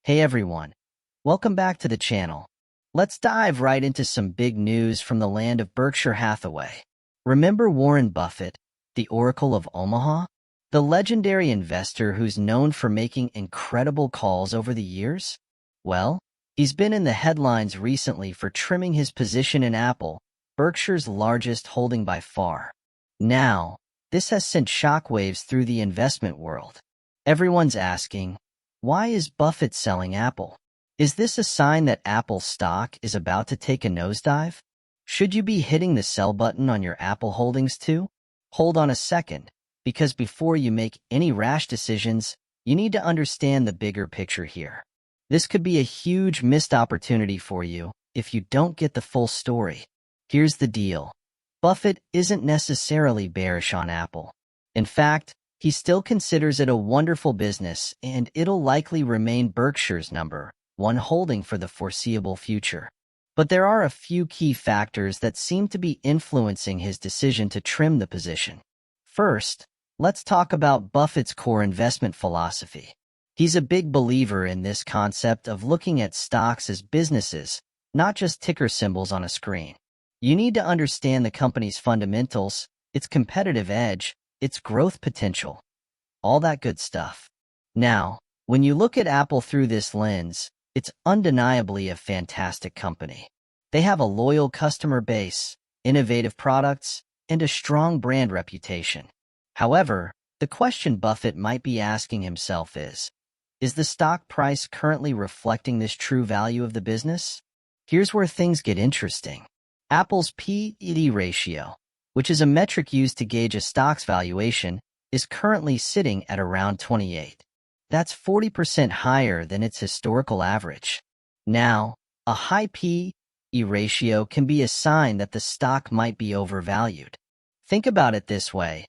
Hey everyone, welcome back to the channel. Let's dive right into some big news from the land of Berkshire Hathaway. Remember Warren Buffett, the Oracle of Omaha? The legendary investor who's known for making incredible calls over the years? Well, he's been in the headlines recently for trimming his position in Apple, Berkshire's largest holding by far. Now, this has sent shockwaves through the investment world. Everyone's asking, why is Buffett selling Apple? Is this a sign that Apple stock is about to take a nosedive? Should you be hitting the sell button on your Apple holdings too? Hold on a second, because before you make any rash decisions, you need to understand the bigger picture here. This could be a huge missed opportunity for you if you don't get the full story. Here's the deal. Buffett isn't necessarily bearish on Apple. In fact, he still considers it a wonderful business, and it'll likely remain Berkshire's #1 holding for the foreseeable future. But there are a few key factors that seem to be influencing his decision to trim the position. First, let's talk about Buffett's core investment philosophy. He's a big believer in this concept of looking at stocks as businesses, not just ticker symbols on a screen. You need to understand the company's fundamentals, its competitive edge, its growth potential, all that good stuff. Now, when you look at Apple through this lens, it's undeniably a fantastic company. They have a loyal customer base, innovative products, and a strong brand reputation. However, the question Buffett might be asking himself is the stock price currently reflecting this true value of the business? Here's where things get interesting. Apple's P/E ratio, which is a metric used to gauge a stock's valuation, is currently sitting at around 28. That's 40% higher than its historical average. Now, a high P/E ratio can be a sign that the stock might be overvalued. Think about it this way.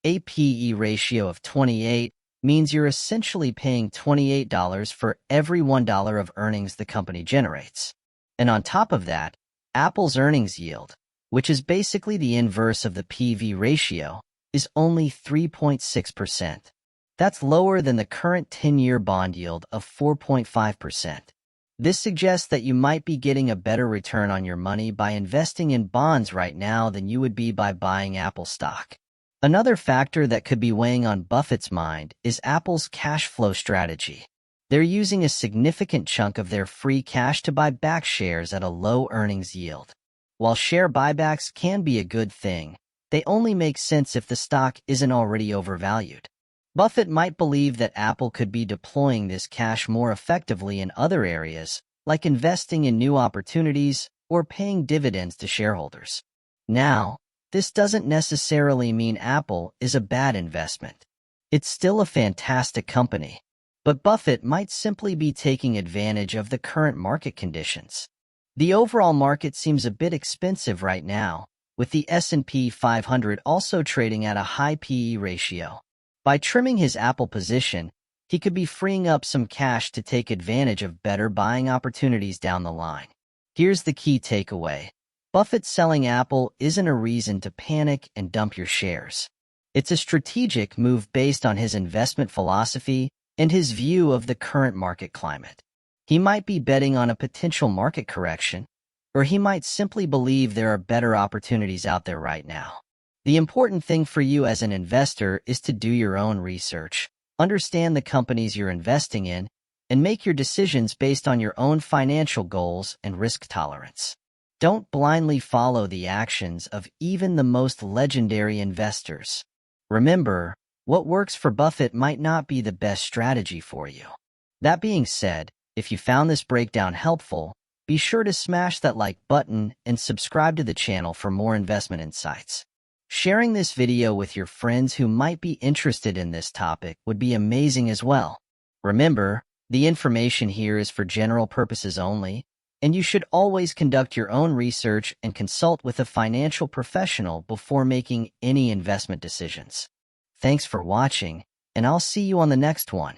A P/E ratio of 28 means you're essentially paying $28 for every $1 of earnings the company generates. And on top of that, Apple's earnings yield, which is basically the inverse of the P/E ratio, is only 3.6%. That's lower than the current 10-year bond yield of 4.5%. This suggests that you might be getting a better return on your money by investing in bonds right now than you would be by buying Apple stock. Another factor that could be weighing on Buffett's mind is Apple's cash flow strategy. They're using a significant chunk of their free cash to buy back shares at a low earnings yield. While share buybacks can be a good thing, they only make sense if the stock isn't already overvalued. Buffett might believe that Apple could be deploying this cash more effectively in other areas, like investing in new opportunities or paying dividends to shareholders. Now, this doesn't necessarily mean Apple is a bad investment. It's still a fantastic company. But Buffett might simply be taking advantage of the current market conditions. The overall market seems a bit expensive right now, with the S&P 500 also trading at a high P/E ratio. By trimming his Apple position, he could be freeing up some cash to take advantage of better buying opportunities down the line. Here's the key takeaway. Buffett selling Apple isn't a reason to panic and dump your shares. It's a strategic move based on his investment philosophy and his view of the current market climate. He might be betting on a potential market correction, or he might simply believe there are better opportunities out there right now. The important thing for you as an investor is to do your own research, understand the companies you're investing in, and make your decisions based on your own financial goals and risk tolerance. Don't blindly follow the actions of even the most legendary investors. Remember, what works for Buffett might not be the best strategy for you. That being said, if you found this breakdown helpful, be sure to smash that like button and subscribe to the channel for more investment insights. Sharing this video with your friends who might be interested in this topic would be amazing as well. Remember, the information here is for general purposes only, and you should always conduct your own research and consult with a financial professional before making any investment decisions. Thanks for watching, and I'll see you on the next one.